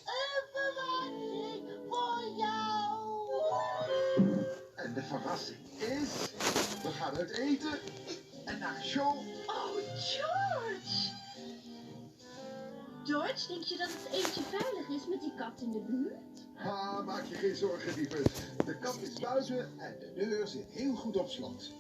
Een verrassing voor jou. En de verrassing is, we gaan uit eten en naar een show. Oh, George! George, denk je dat het eentje veilig is met die kat in de buurt? Ha, maak je geen zorgen, lieverd. De kat is buiten en de deur zit heel goed op slot.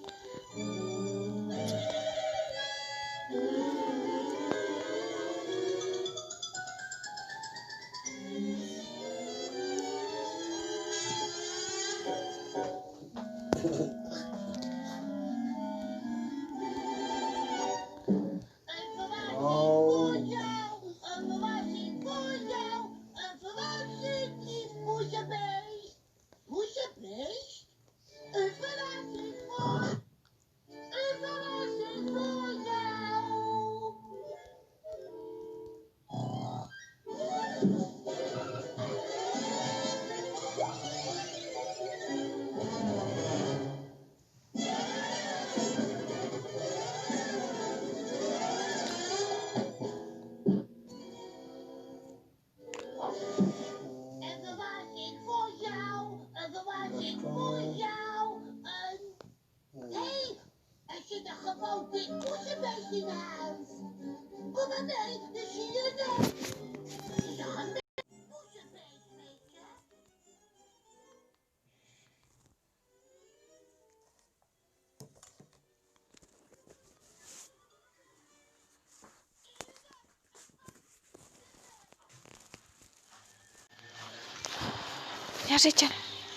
Ja, Richard.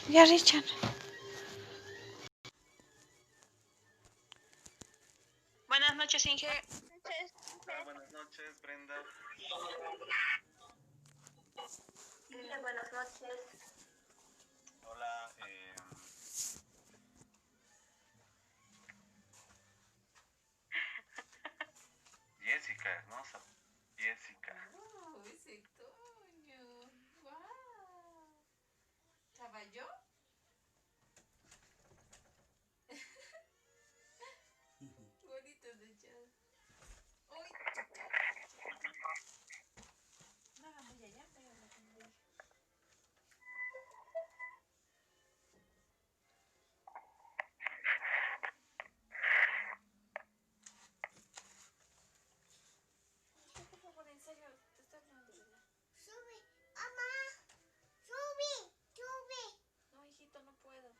Ja, Richard. Buenas noches, Inge. Hola, buenas noches, Brenda. Buenas noches. Hola, Jessica, hermosa. Jessica. Ese Toño. Wow. ¿Caballo? Bonito de Chad. Uy. No hagamos ya, ya, pégala con ella. Por favor, en serio, te estoy hablando de verdad. Sube, mamá. Sube, sube. No, hijito, no puedo.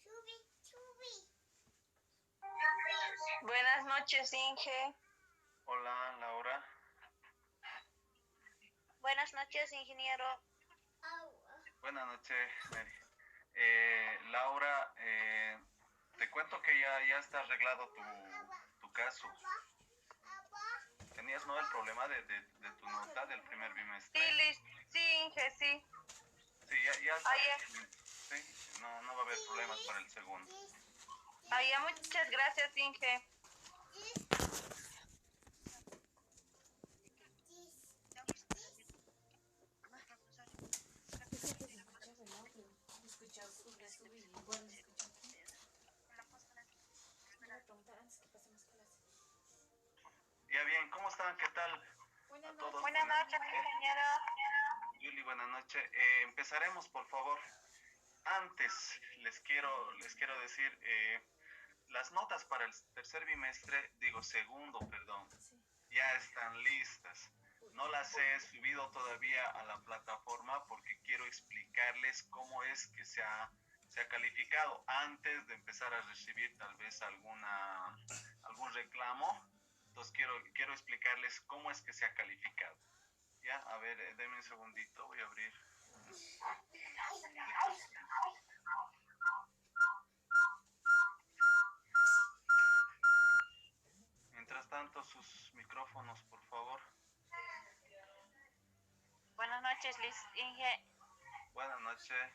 Sube, sube. Buenas noches, Inge. Hola, Laura. Buenas noches, ingeniero. Buenas noches, Mary. Laura, te cuento que ya está arreglado tu caso. Tenías, ¿no?, el problema de tu nota del primer bimestre. Sí, Liz. Sí, Inge, sí. Sí, ya está. Ayer. Sí, no va a haber problemas para el segundo. Ay, muchas gracias, Inge. Ya bien, ¿cómo están? ¿Qué tal? Buenas todos. noches, ingeniero. Yuli, buenas noches. Empezaremos, por favor. Antes les quiero decir, las notas para el segundo, ya están listas. No las he subido todavía a la plataforma porque quiero explicarles cómo es que se ha calificado antes de empezar a recibir tal vez algún reclamo. Entonces quiero explicarles cómo es que se ha calificado. Ya, a ver, denme un segundito, voy a abrir. Mientras tanto, sus micrófonos, por favor. Buenas noches, Liz. Inge. Buenas noches.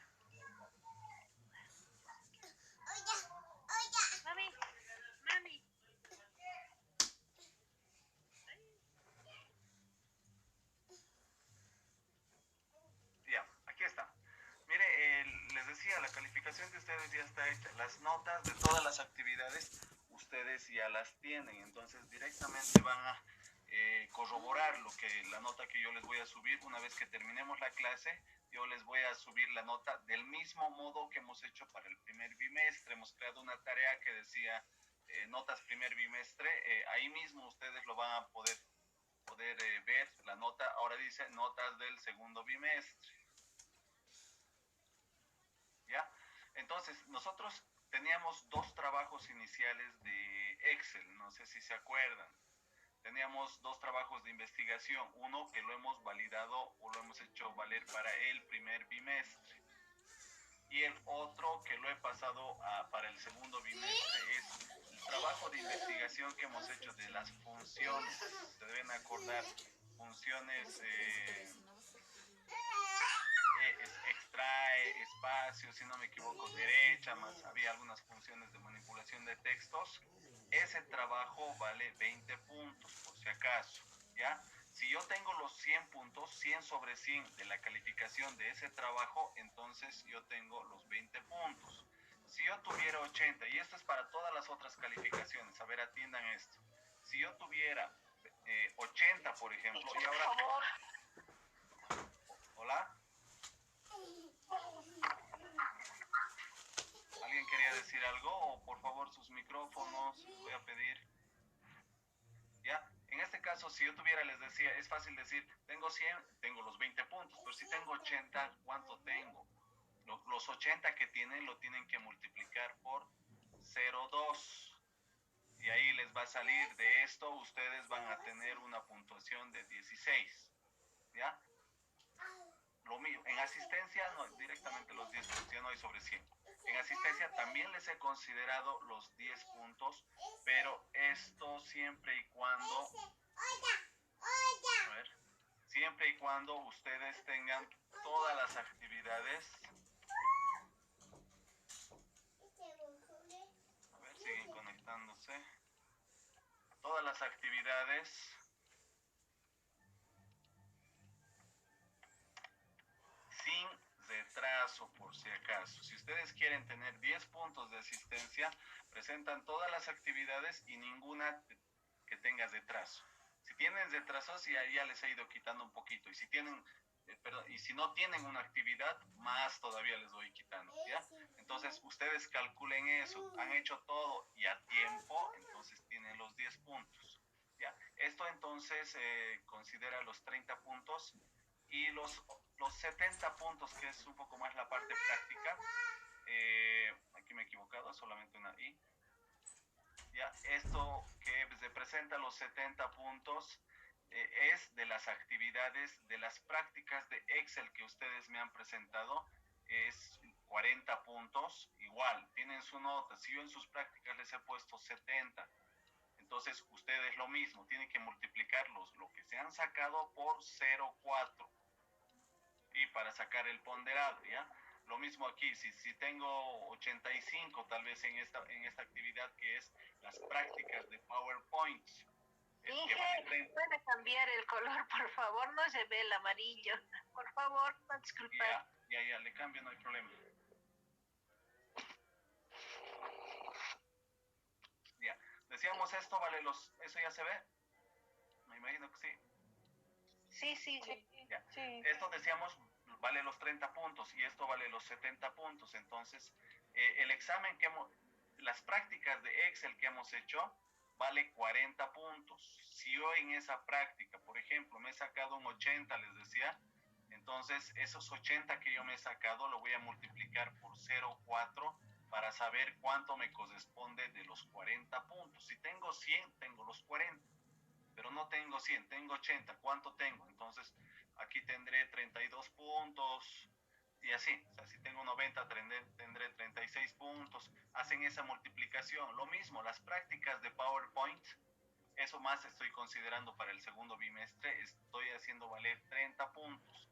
Oiga. Mami. Ya, aquí está. Mire, les decía, la calificación frente de ustedes ya está hecha. Las notas de todas las actividades ustedes ya las tienen, entonces directamente van a corroborar la nota que yo les voy a subir. Una vez que terminemos la clase, yo les voy a subir la nota del mismo modo que hemos hecho para el primer bimestre. Hemos creado una tarea que decía notas primer bimestre. Ahí mismo ustedes lo van a poder ver la nota. Ahora dice notas del segundo bimestre. ¿Ya? Entonces, nosotros teníamos dos trabajos iniciales de Excel, no sé si se acuerdan. Teníamos dos trabajos de investigación, uno que lo hemos validado o lo hemos hecho valer para el primer bimestre, y el otro que lo he pasado para el segundo bimestre es el trabajo de investigación que hemos hecho de las funciones. Se deben acordar, funciones extrae, espacio, si no me equivoco, derecha, más había algunas funciones de manipulación de textos. Ese trabajo vale 20 puntos, por si acaso, ¿ya? Si yo tengo los 100 puntos, 100 sobre 100 de la calificación de ese trabajo, entonces yo tengo los 20 puntos. Si yo tuviera 80, y esto es para todas las otras calificaciones, a ver, atiendan esto. Si yo tuviera 80, por ejemplo, y ahora... ¿Hola? ¿Alguien quería decir algo? O por favor sus micrófonos, les voy a pedir. ¿Ya? En este caso, si yo tuviera, les decía, es fácil decir, tengo 100, tengo los 20 puntos, pero si tengo 80, ¿cuánto tengo? Los 80 que tienen lo tienen que multiplicar por 0,2. Y ahí les va a salir de esto, ustedes van a tener una puntuación de 16. ¿Ya? Lo mío, en asistencia, no, directamente los 10 puntos, ya no hay sobre 100. En asistencia también les he considerado los 10 puntos, pero esto siempre y cuando... A ver, siempre y cuando ustedes tengan todas las actividades... A ver, siguen conectándose. Todas las actividades... sin retraso, por si acaso. Si ustedes quieren tener 10 puntos de asistencia, presentan todas las actividades y ninguna que tenga retraso. Si tienen retrasos, ya les he ido quitando un poquito. Y si tienen, y si no tienen una actividad, más todavía les voy quitando, ¿ya? Entonces, ustedes calculen eso. Han hecho todo y a tiempo, entonces tienen los 10 puntos, ¿ya? Esto entonces considera los 30 puntos y los 70 puntos, que es un poco más la parte práctica. Aquí me he equivocado, solamente una I. Ya, esto que representa los 70 puntos es de las actividades, de las prácticas de Excel que ustedes me han presentado, es 40 puntos, igual, tienen su nota. Si yo en sus prácticas les he puesto 70, entonces ustedes lo mismo, tienen que multiplicarlos, lo que se han sacado por 0,4. Y para sacar el ponderado, ¿ya? Lo mismo aquí, si tengo 85 tal vez en esta actividad que es las prácticas de PowerPoint. Inge, ¿puede cambiar el color, por favor? No se ve el amarillo. Por favor, no disculpen. Ya, le cambio, no hay problema. Ya, decíamos esto, vale ¿eso ya se ve? Me imagino que sí. Sí. Ya. Sí. Esto decíamos vale los 30 puntos y esto vale los 70 puntos. Entonces, el examen las prácticas de Excel que hemos hecho vale 40 puntos. Si yo en esa práctica, por ejemplo, me he sacado un 80, les decía, entonces esos 80 que yo me he sacado lo voy a multiplicar por 0,4 para saber cuánto me corresponde de los 40 puntos. Si tengo 100, tengo los 40. Pero no tengo 100, tengo 80, ¿cuánto tengo? Entonces, aquí tendré 32 puntos y así. O sea, si tengo 90, tendré 36 puntos. Hacen esa multiplicación. Lo mismo, las prácticas de PowerPoint, eso más estoy considerando para el segundo bimestre. Estoy haciendo valer 30 puntos.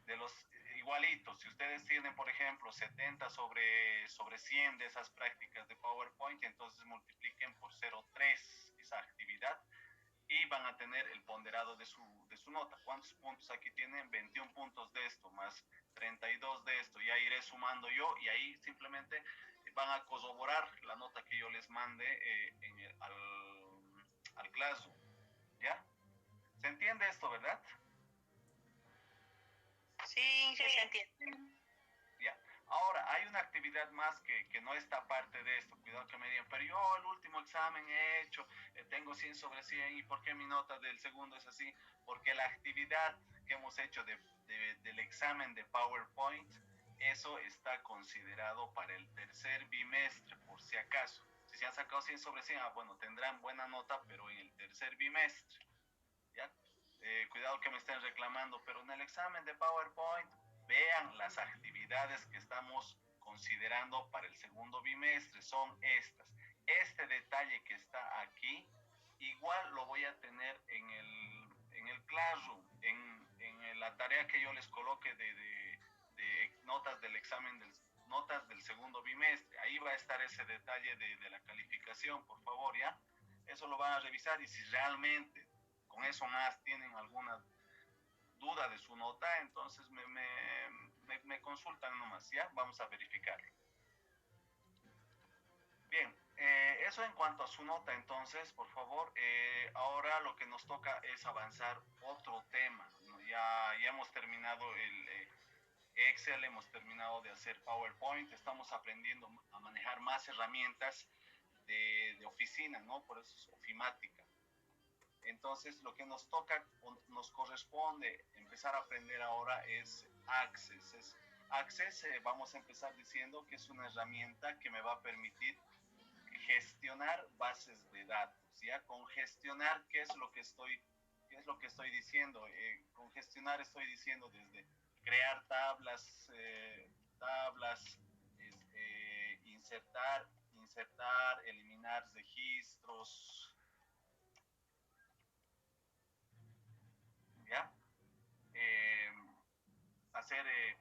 De los igualitos, si ustedes tienen, por ejemplo, 70 sobre 100 de esas prácticas de PowerPoint, entonces multipliquen por 0,3 esa actividad. y van a tener el ponderado de su nota. ¿Cuántos puntos aquí tienen? 21 puntos de esto, más 32 de esto. Ya iré sumando yo y ahí simplemente van a corroborar la nota que yo les mande al Classroom. ¿Ya? ¿Se entiende esto, verdad? Sí, se entiende. Ya. Ahora, hay una actividad más que no está parte de esto. Cuidado que me digan, pero yo el último examen he hecho, tengo 100 sobre 100, ¿y por qué mi nota del segundo es así? Porque la actividad que hemos hecho del examen de PowerPoint, eso está considerado para el tercer bimestre, por si acaso. Si se han sacado 100 sobre 100, bueno, tendrán buena nota, pero en el tercer bimestre. ¿Ya? Cuidado que me estén reclamando, pero en el examen de PowerPoint, vean las actividades que estamos considerando para el segundo bimestre, son estas. Este detalle que está aquí, igual lo voy a tener en el Classroom, en la tarea que yo les coloque de notas del examen, notas del segundo bimestre. Ahí va a estar ese detalle de la calificación, por favor, ¿ya? Eso lo van a revisar y si realmente con eso más tienen alguna duda de su nota, entonces me consultan nomás, ¿ya? Vamos a verificarlo. Bien, eso en cuanto a su nota, entonces, por favor, ahora lo que nos toca es avanzar otro tema, ¿no? Ya hemos terminado el Excel, hemos terminado de hacer PowerPoint, estamos aprendiendo a manejar más herramientas de oficina, ¿no? Por eso es ofimática. Entonces, lo que nos toca, nos corresponde empezar a aprender ahora es Access. Access, vamos a empezar diciendo que es una herramienta que me va a permitir gestionar bases de datos. ¿Ya? Con gestionar, ¿qué es lo que estoy diciendo? Con gestionar estoy diciendo desde crear tablas, insertar, eliminar registros, ¿ya? Hacer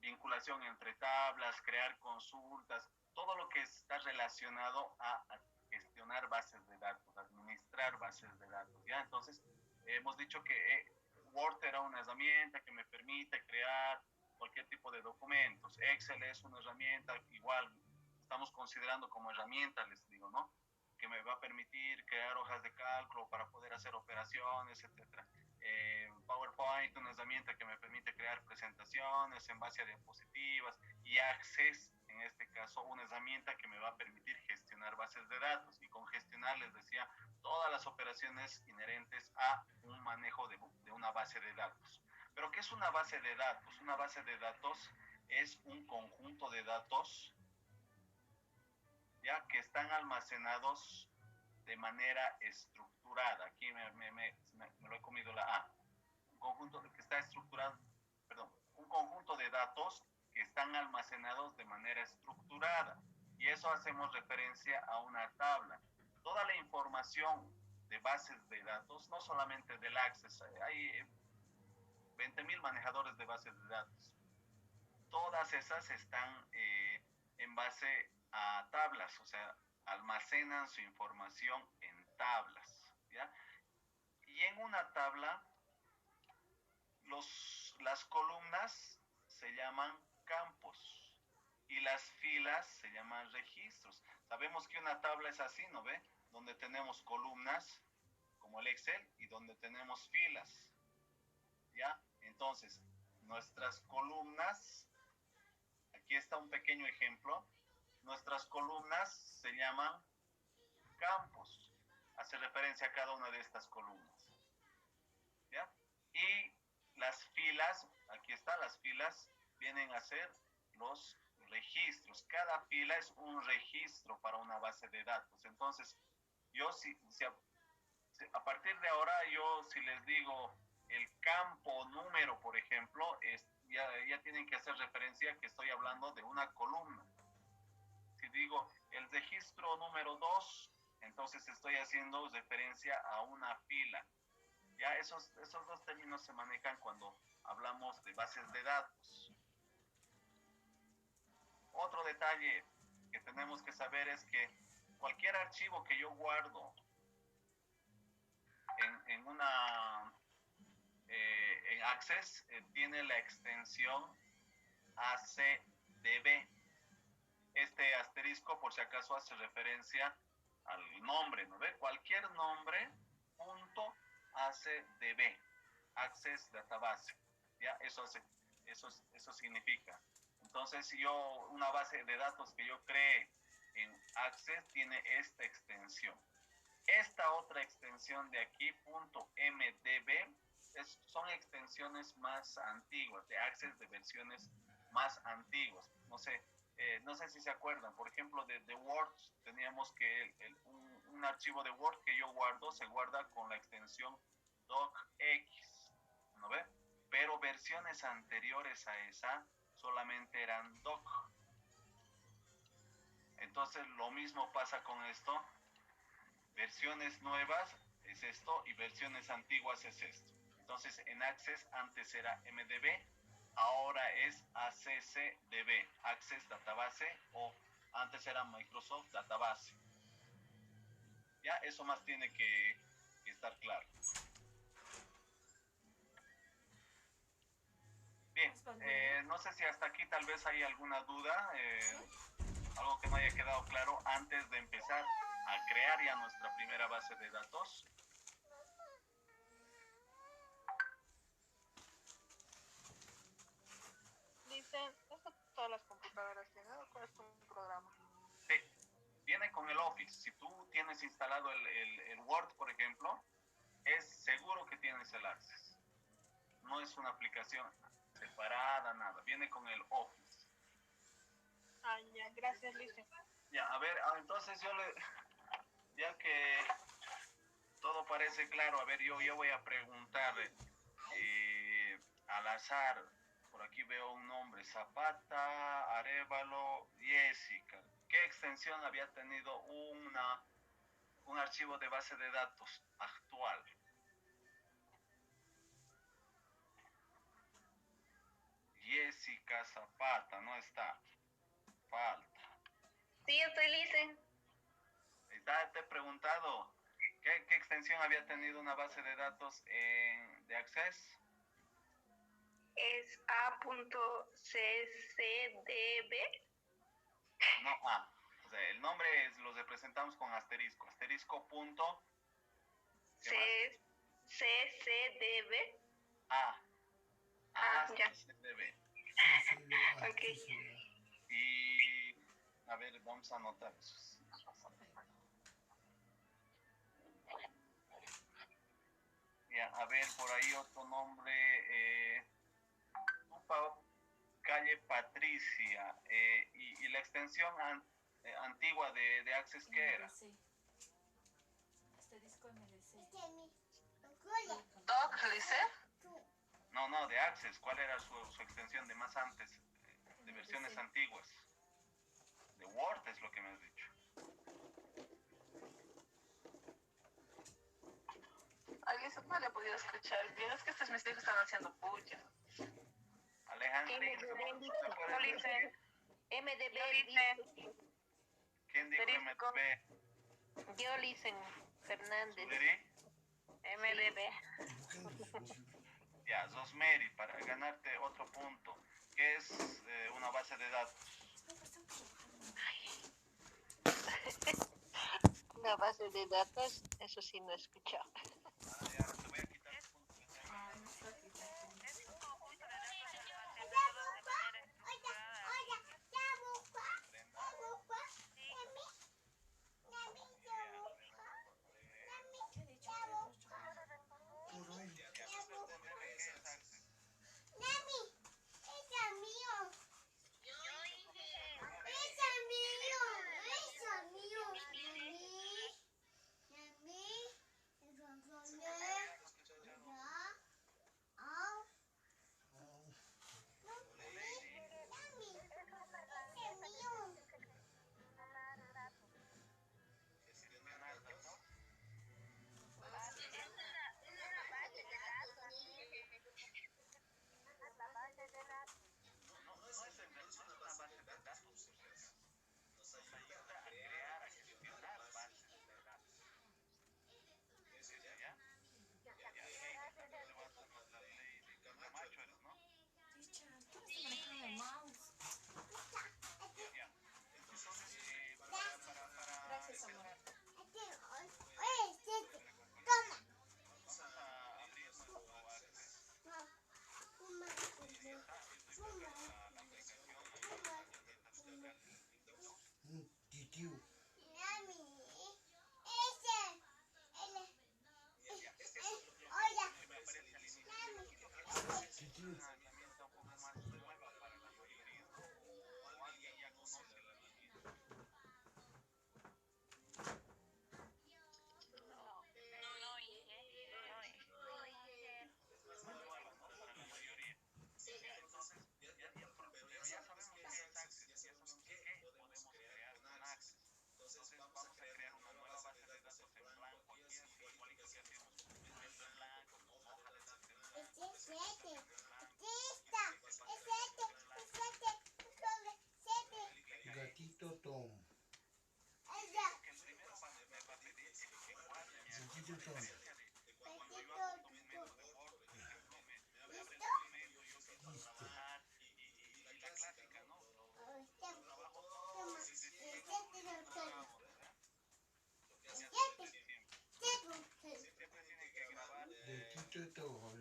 vinculación entre tablas, crear consultas, todo lo que está relacionado a gestionar bases de datos, administrar bases de datos, ¿ya? Entonces, hemos dicho que Word era una herramienta que me permite crear cualquier tipo de documentos. Excel es una herramienta, igual estamos considerando como herramienta, les digo, ¿no? Que me va a permitir crear hojas de cálculo para poder hacer operaciones, etcétera. PowerPoint, una herramienta que me permite crear presentaciones en base a diapositivas, y Access, en este caso, una herramienta que me va a permitir gestionar bases de datos. Y con gestionar les decía todas las operaciones inherentes a un manejo de una base de datos. ¿Pero qué es una base de datos? Una base de datos es un conjunto de datos, ya, que están almacenados de manera estructurada. Aquí me lo he comido la A. Un conjunto que está estructurado, perdón, un conjunto de datos que están almacenados de manera estructurada. Y eso hacemos referencia a una tabla. Toda la información de bases de datos, no solamente del Access, hay 20.000 manejadores de bases de datos. Todas esas están en base a tablas, o sea, almacenan su información en tablas, ¿ya? Y en una tabla, las columnas se llaman campos y las filas se llaman registros. Sabemos que una tabla es así, ¿no ve? Donde tenemos columnas, como el Excel, y donde tenemos filas, ¿ya? Entonces, nuestras columnas, aquí está un pequeño ejemplo, nuestras columnas se llaman campos, hace referencia a cada una de estas columnas, ¿ya? Y las filas, aquí están las filas, vienen a ser los registros. Cada fila es un registro para una base de datos. Entonces, yo a partir de ahora, yo si les digo el campo número, por ejemplo, ya tienen que hacer referencia que estoy hablando de una columna. Si digo el registro número 2, entonces estoy haciendo referencia a una fila. Ya esos dos términos se manejan cuando hablamos de bases de datos. Otro detalle que tenemos que saber es que cualquier archivo que yo guardo en Access tiene la extensión ACDB. Este asterisco, por si acaso, hace referencia al nombre, ¿no ve? Cualquier nombre, punto ACDB, Access Database, ¿ya? Eso significa. Entonces, una base de datos que yo cree en Access tiene esta extensión. Esta otra extensión de aquí, .mdb, son extensiones más antiguas, de Access de versiones más antiguas. No sé si se acuerdan, por ejemplo, de Word, teníamos que un archivo de Word que yo guardo, se guarda con la extensión docx, ¿no ve? Pero versiones anteriores a esa solamente eran doc. Entonces lo mismo pasa con esto. Versiones nuevas es esto y versiones antiguas es esto. Entonces en Access antes era MDB, ahora es ACCDB, Access Database, o antes era Microsoft Database. Ya, eso más tiene que estar claro. Bien, no sé si hasta aquí tal vez hay alguna duda, algo que no haya quedado claro antes de empezar a crear ya nuestra primera base de datos. Dicen, ¿esto todas las computadoras tienen o cuál es un programa? Sí, viene con el Office. Si tú tienes instalado el Word, por ejemplo, es seguro que tienes el Access. No es una aplicación separada, nada. Viene con el Office. Ah, ya, gracias, Lice. Ya, a ver, entonces ya que todo parece claro, a ver, yo voy a preguntar al azar. Por aquí veo un nombre, Zapata, Arévalo, Jessica. ¿Qué extensión había tenido un archivo de base de datos actual? Jessica Zapata, no está. Falta. Sí, estoy Lice. Te he preguntado, ¿qué extensión había tenido una base de datos de Access? Es A.ccdb. No, o sea, el nombre lo representamos con asterisco. Asterisco punto. CCDB. Ya. CCDB. Ok. Y, a ver, vamos a anotar eso. Ya, a ver, por ahí otro nombre. Calle Patricia. Y la extensión antigua de Access, ¿qué era? Asterisco MDC. ¿Doc, Lice? No, de Access. ¿Cuál era su extensión de más antes? De versiones antiguas. De Word es lo que me has dicho. Alguien no le ha podido escuchar bien. Es que estos mis hijos están haciendo puya. Alejandrina, Yo Lice. MDB. ¿quién dijo Asterisco. MDB? Yo Lice Fernández. ¿Suderi? MDB. Ya, Rosmary, para ganarte otro punto. ¿Qué es una base de datos? Una base de datos, eso sí no he escuchado. Ya, te voy a quitar el punto. Es un conjunto de datos almacenados de manera estructurada. Gatito Tom. Gatito Tom. Gatito Tom.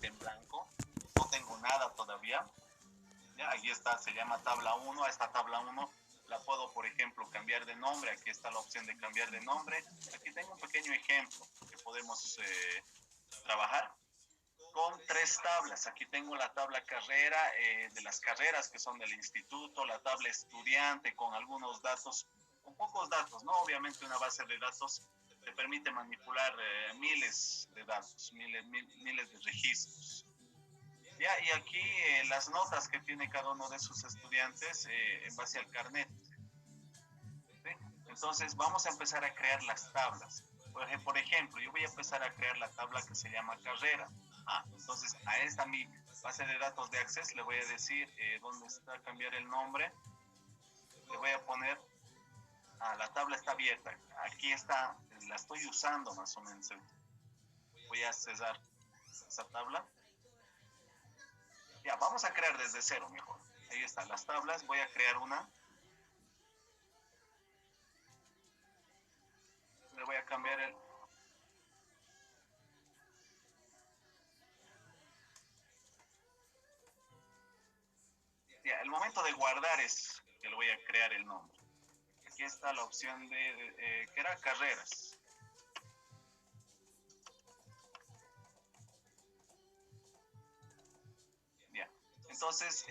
En blanco, no tengo nada todavía. Ya, aquí está, se llama tabla 1. A esta tabla 1 la puedo, por ejemplo, cambiar de nombre. Aquí está la opción de cambiar de nombre. Aquí tengo un pequeño ejemplo que podemos trabajar con 3 tablas. Aquí tengo la tabla carrera de las carreras que son del instituto, la tabla estudiante con algunos datos, con pocos datos, ¿no? Obviamente una base de datos te permite manipular miles de datos, miles de registros. Ya, y aquí las notas que tiene cada uno de sus estudiantes en base al carnet. ¿Sí? Entonces vamos a empezar a crear las tablas. Por ejemplo, yo voy a empezar a crear la tabla que se llama carrera. Entonces a esta mi base de datos de Access le voy a decir dónde está, cambiar el nombre. Le voy a poner, la tabla está abierta. Aquí está, la estoy usando más o menos. Voy a cesar esa tabla. Ya, vamos a crear desde cero mejor. Ahí están las tablas. Voy a crear una. Le voy a cambiar el... Ya, el momento de guardar es que le voy a crear el nombre. aquí está la opción que era carreras. Ya. Entonces,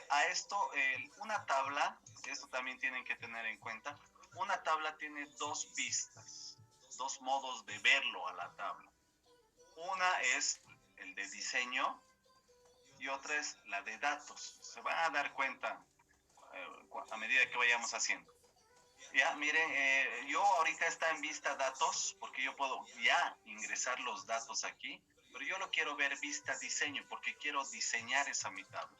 a esto, una tabla, esto también tienen que tener en cuenta, una tabla tiene dos vistas, dos modos de verlo a la tabla. Una es el de diseño y otra es la de datos. Se van a dar cuenta a medida que vayamos haciendo. Ya, miren, yo ahorita está en vista datos porque yo puedo ya ingresar los datos aquí, pero yo lo quiero ver vista diseño porque quiero diseñar esa mi tabla.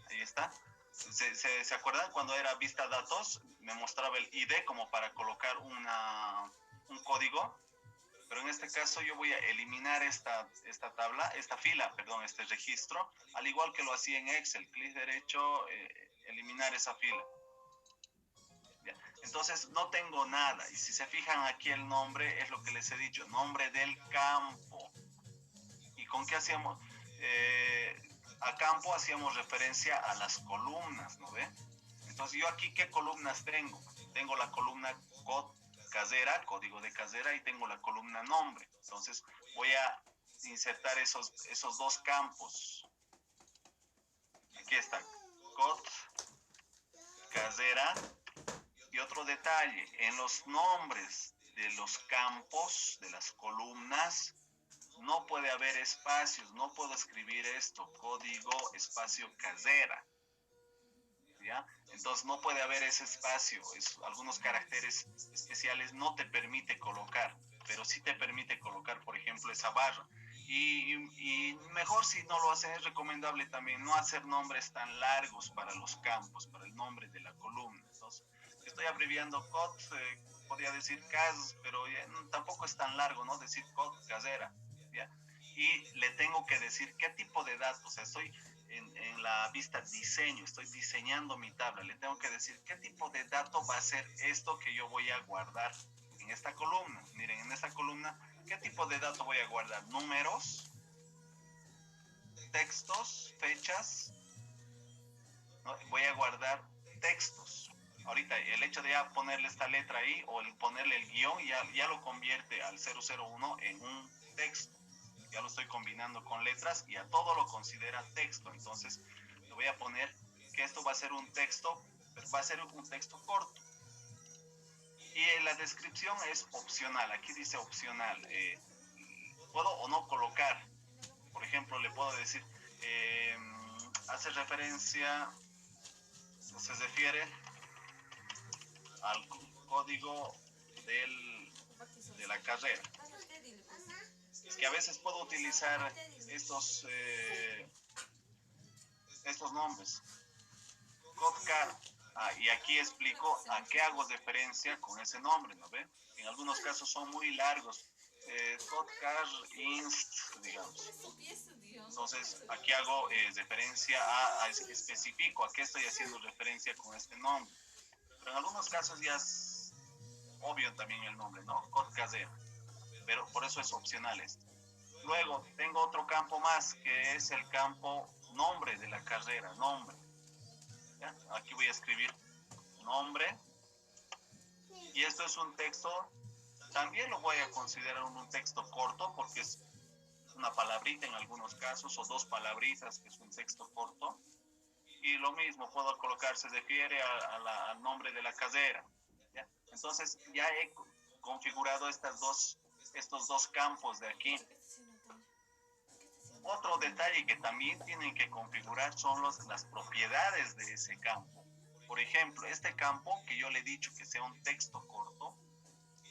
Ahí está. ¿Se acuerdan cuando era vista datos? Me mostraba el ID como para colocar un código, pero en este caso yo voy a eliminar esta tabla, esta fila, perdón, este registro, al igual que lo hacía en Excel, clic derecho, eliminar esa fila. Ya. Entonces no tengo nada, y si se fijan aquí el nombre es lo que les he dicho, nombre del campo. ¿Y con qué hacíamos? A campo hacíamos referencia a las columnas, ¿no ve? Entonces yo aquí, ¿qué columnas tengo? Tengo la columna casera, código de casera, y tengo la columna nombre. Entonces voy a insertar esos dos campos. Aquí está, cod, casera. Y otro detalle, en los nombres de los campos, de las columnas, no puede haber espacios, no puedo escribir esto, código, espacio, casera. ¿Ya? Entonces no puede haber ese espacio, algunos caracteres especiales no te permite colocar, pero sí te permite colocar, por ejemplo, esa barra. Y mejor si no lo hacen, es recomendable también no hacer nombres tan largos para los campos, para el nombre de la columna. Entonces, estoy abreviando cod, podría decir cas, pero tampoco es tan largo, ¿no? Decir cod, casera, ¿ya? Y le tengo que decir qué tipo de datos, o sea, estoy en la vista diseño, estoy diseñando mi tabla, le tengo que decir qué tipo de dato va a ser esto que yo voy a guardar en esta columna. Miren, en esta columna, ¿qué tipo de dato voy a guardar? Números, textos, fechas, ¿no? Voy a guardar textos. Ahorita el hecho de ya ponerle esta letra ahí o el ponerle el guión ya lo convierte al 001 en un texto. Ya lo estoy combinando con letras y a todo lo considera texto. Entonces le voy a poner que esto va a ser un texto, pero va a ser un texto corto. Y la descripción es opcional. Aquí dice opcional. Puedo o no colocar. Por ejemplo, le puedo decir, hace referencia, se refiere al código de la carrera. Es que a veces puedo utilizar estos nombres. Codcar. Y aquí explico a qué hago referencia con ese nombre, ¿no ve? En algunos casos son muy largos. Codcar inst, digamos. Entonces, aquí hago referencia especifico a qué estoy haciendo referencia con este nombre. Pero en algunos casos ya es obvio también el nombre, ¿no? Codcasera. Pero por eso es opcional esto. Luego tengo otro campo más que es el campo nombre de la carrera, nombre. ¿Ya? Aquí voy a escribir nombre y esto es un texto, también lo voy a considerar un texto corto porque es una palabrita en algunos casos o dos palabritas que es un texto corto. Y lo mismo puedo colocar, se refiere al nombre de la carrera. ¿Ya? Entonces ya he configurado estos dos campos de aquí. Otro detalle que también tienen que configurar son las propiedades de ese campo. Por ejemplo, este campo que yo le he dicho que sea un texto corto,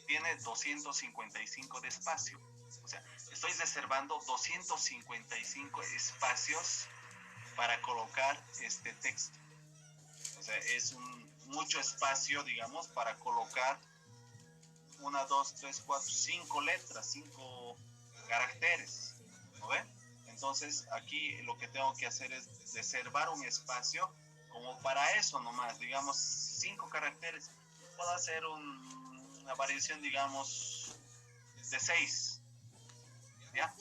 tiene 255 de espacio. O sea, estoy reservando 255 espacios para colocar este texto. O sea, es mucho espacio, digamos, para colocar 1, 2, 3, 4, 5 letras, 5 caracteres. ¿No ven? Entonces, aquí lo que tengo que hacer es reservar un espacio como para eso nomás, digamos, 5 caracteres. Puedo hacer una variación, digamos, de 6. ¿Ya?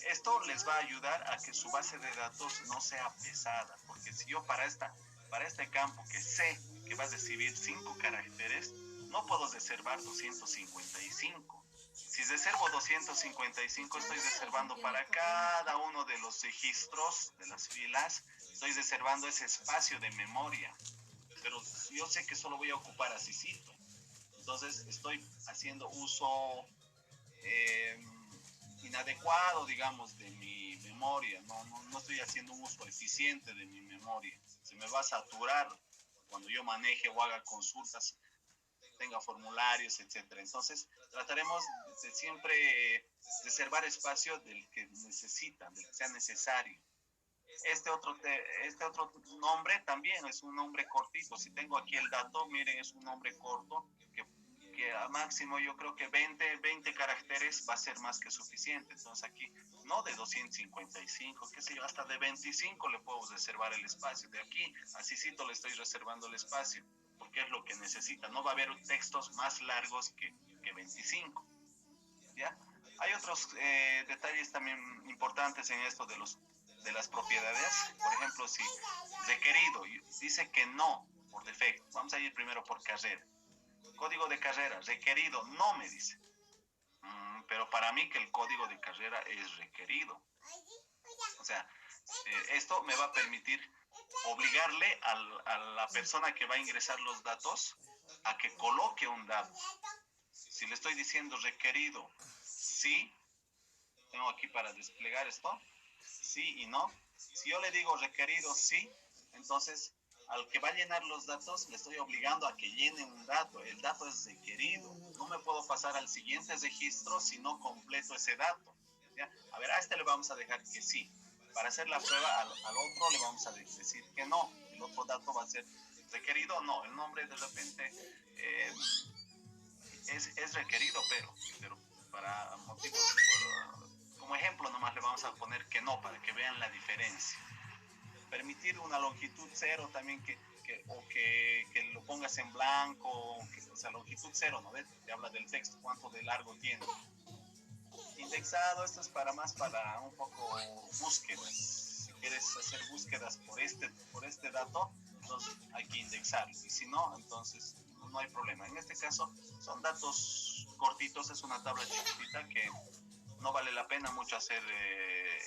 Esto les va a ayudar a que su base de datos no sea pesada, porque si yo para esta para este campo que sé que va a recibir 5 caracteres, no puedo reservar 255. Si reservo 255, estoy reservando para cada uno de los registros de las filas, estoy reservando ese espacio de memoria. Pero yo sé que solo voy a ocupar a Cicito. Entonces estoy haciendo uso inadecuado, digamos, de mi memoria. No estoy haciendo un uso eficiente de mi memoria. Se me va a saturar cuando yo maneje o haga consultas, tenga formularios, etcétera. Entonces trataremos de siempre reservar espacio del que necesitan, del que sea necesario. Este otro nombre también es un nombre cortito. Si tengo aquí el dato, miren, es un nombre corto que a máximo yo creo que 20 caracteres va a ser más que suficiente. Entonces aquí no de 255, qué sé yo, hasta de 25 le puedo reservar el espacio. De aquí a Cicito le estoy reservando el espacio, porque es lo que necesita. No va a haber textos más largos que 25. ¿Ya? Hay otros detalles también importantes en esto de las propiedades. Por ejemplo, si requerido dice que no por defecto, vamos a ir primero por carrera. Código de carrera, requerido, no me dice. Pero para mí que el código de carrera es requerido. O sea, esto me va a permitir obligarle a la persona que va a ingresar los datos a que coloque un dato. Si le estoy diciendo requerido, sí, tengo aquí para desplegar esto, sí y no. Si yo le digo requerido, sí, entonces al que va a llenar los datos le estoy obligando a que llene un dato. El dato es requerido. No me puedo pasar al siguiente registro si no completo ese dato. ¿Ya? A ver, a este le vamos a dejar que sí. Para hacer la prueba al otro le vamos a decir que no. El otro dato va a ser requerido. No, el nombre de repente es requerido, pero para motivos, como ejemplo nomás le vamos a poner que no, para que vean la diferencia. Permitir una longitud 0 también que lo pongas en blanco, o sea, longitud 0, ¿no ves? Te habla del texto, cuánto de largo tiene. Indexado, esto es para un poco búsquedas. Si quieres hacer búsquedas por este dato, entonces hay que indexarlo. Y si no, entonces no hay problema. En este caso son datos cortitos, es una tabla chiquitita que no vale la pena mucho hacer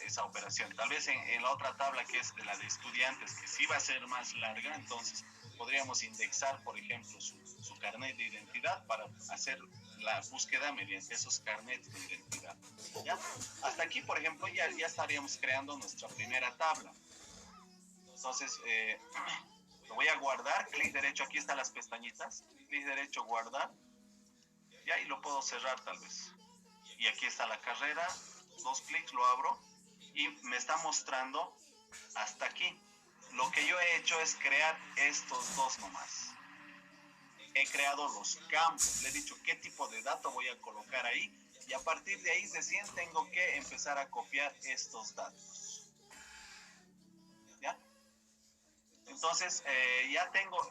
esa operación. Tal vez en la otra tabla, que es de la de estudiantes, que sí va a ser más larga, entonces podríamos indexar, por ejemplo, su carnet de identidad para hacer la búsqueda mediante esos carnets de identidad. ¿Ya? Hasta aquí, por ejemplo, ya estaríamos creando nuestra primera tabla. Entonces, lo voy a guardar, clic derecho, aquí están las pestañitas, clic derecho, guardar, ya, y lo puedo cerrar tal vez. Y aquí está la carrera, 2 clics, lo abro y me está mostrando hasta aquí. Lo que yo he hecho es crear estos dos nomás. He creado los campos, le he dicho qué tipo de dato voy a colocar ahí y a partir de ahí recién tengo que empezar a copiar estos datos. ¿Ya? Entonces ya tengo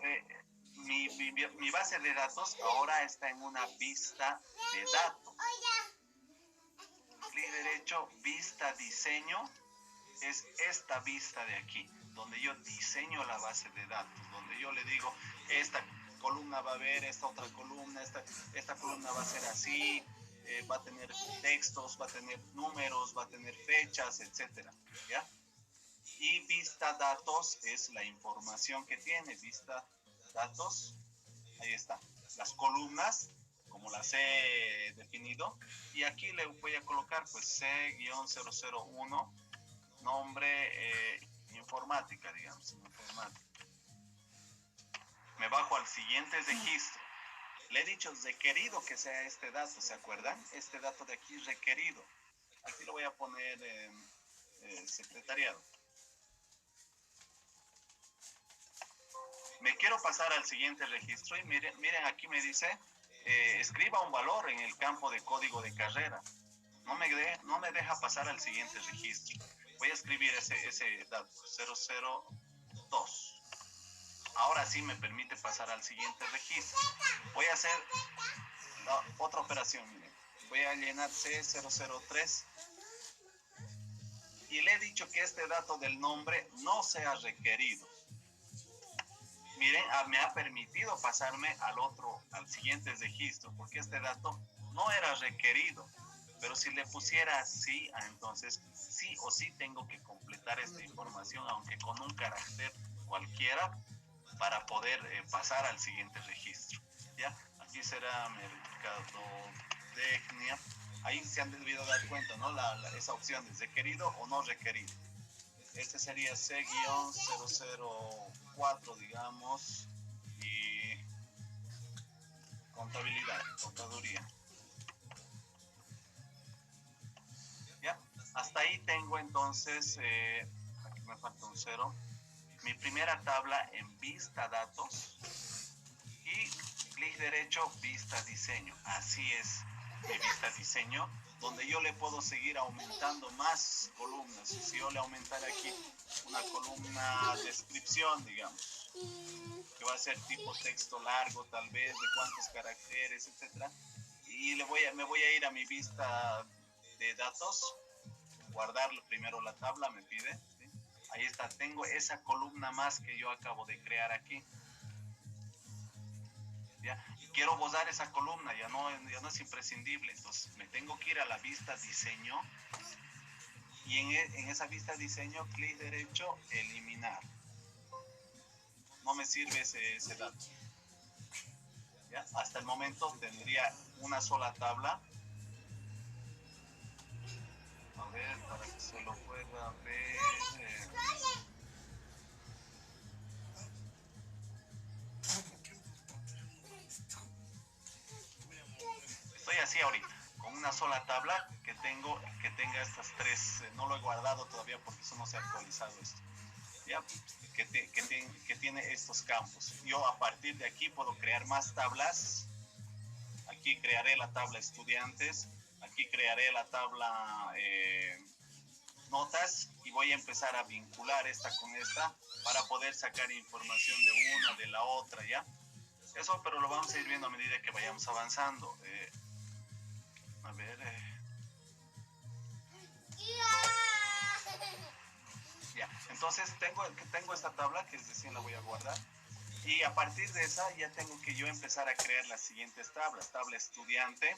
mi base de datos, ahora está en una vista de datos. Clic derecho, vista diseño, es esta vista de aquí, donde yo diseño la base de datos, donde yo le digo, esta columna va a haber, esta otra columna, esta columna va a ser así, va a tener textos, va a tener números, va a tener fechas, etcétera, ¿ya? Y vista datos es la información que tiene, vista datos, ahí está, las columnas, como las he definido, y aquí le voy a colocar pues C-001, nombre informática, digamos, informática. Me bajo al siguiente registro. Le he dicho requerido que sea este dato, ¿se acuerdan? Este dato de aquí requerido. Aquí lo voy a poner en secretariado. Me quiero pasar al siguiente registro y miren aquí me dice escriba un valor en el campo de código de carrera. No me deja pasar al siguiente registro. Voy a escribir ese dato, 002. Ahora sí me permite pasar al siguiente registro. Voy a hacer otra operación, miren. Voy a llenar C003 y le he dicho que este dato del nombre no sea requerido. miren, me ha permitido pasarme al siguiente registro, porque este dato no era requerido. Pero si le pusiera sí, entonces sí o sí tengo que completar esta información, aunque con un carácter cualquiera, para poder pasar al siguiente registro. ¿Ya? Aquí será mercadotecnia. Ahí se han debido dar cuenta, ¿no? Esa opción es requerido o no requerido. Este sería C-004, digamos, y contabilidad, contaduría. ¿Ya? Hasta ahí tengo entonces, aquí me falta un 0, mi primera tabla en vista datos y clic derecho vista diseño. Así es, mi vista diseño, donde yo le puedo seguir aumentando más columnas. Si yo le aumentara aquí una columna descripción, digamos, que va a ser tipo texto largo tal vez, de cuántos caracteres, etcétera, y me voy a ir a mi vista de datos, guardarlo primero la tabla, me pide, ¿sí? Ahí está, tengo esa columna más que yo acabo de crear aquí. ¿Ya? Y quiero borrar esa columna, ya no es imprescindible, entonces me tengo que ir a la vista diseño y en esa vista diseño, clic derecho, eliminar. No me sirve ese dato. ¿Ya? Hasta el momento tendría una sola tabla. A ver, para que se lo pueda ver. Estoy así ahorita, con una sola tabla que tenga estas tres. No lo he guardado todavía porque eso no se ha actualizado esto. ¿Ya? Que tiene estos campos. Yo a partir de aquí puedo crear más tablas. Aquí crearé la tabla estudiantes. Aquí crearé la tabla notas y voy a empezar a vincular esta con esta para poder sacar información de una, de la otra, ¿ya? Eso, pero lo vamos a ir viendo a medida que vayamos avanzando. A ver. Ya, entonces tengo esta tabla que recién la voy a guardar. Y a partir de esa ya tengo que yo empezar a crear las siguientes tablas. Tabla estudiante.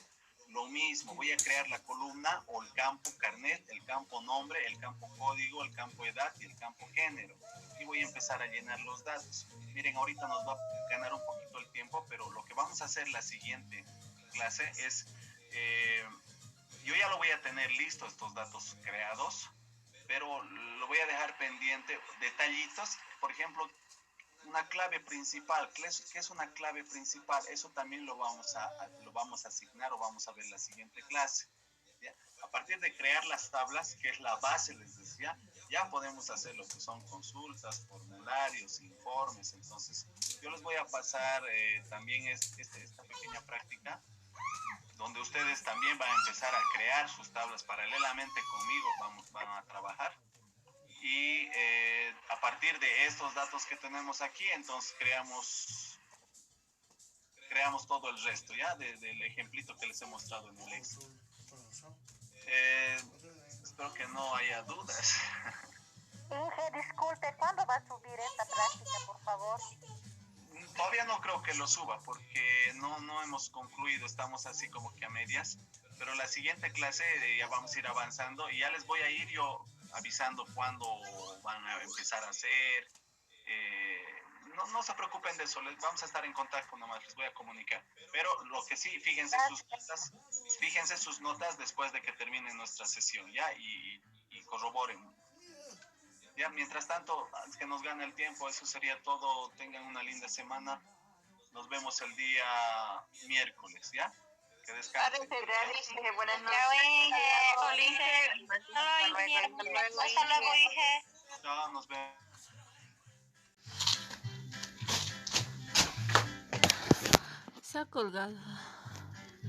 Lo mismo, voy a crear la columna o el campo carnet, el campo nombre, el campo código, el campo edad y el campo género. Y voy a empezar a llenar los datos. Miren, ahorita nos va a ganar un poquito el tiempo, pero lo que vamos a hacer la siguiente clase es, yo ya lo voy a tener listo estos datos creados, pero lo voy a dejar pendiente, detallitos, por ejemplo, una clave principal. ¿Qué es una clave principal? Eso también lo vamos a asignar o vamos a ver en la siguiente clase. ¿Ya? A partir de crear las tablas, que es la base, les decía, ya podemos hacer lo que son consultas, formularios, informes. Entonces, yo les voy a pasar también esta pequeña práctica, donde ustedes también van a empezar a crear sus tablas paralelamente conmigo, van a trabajar. Y a partir de estos datos que tenemos aquí, entonces creamos todo el resto, ¿ya? Del ejemplito que les he mostrado en el Excel. Espero que no haya dudas. Inge, disculpe, ¿cuándo va a subir esta práctica, por favor? Todavía no creo que lo suba, porque no hemos concluido, estamos así como que a medias. Pero la siguiente clase ya vamos a ir avanzando y ya les voy a ir yo avisando cuándo van a empezar a hacer. No se preocupen de eso, vamos a estar en contacto nomás, les voy a comunicar. Pero lo que sí, fíjense sus notas después de que termine nuestra sesión, ¿ya? Y corroboren. Ya, mientras tanto, antes que nos gane el tiempo, eso sería todo. Tengan una linda semana. Nos vemos el día miércoles, ¿ya? Que descansen. Buenas noches. Hasta luego, Inge. Chao, nos vemos. Se ha colgado.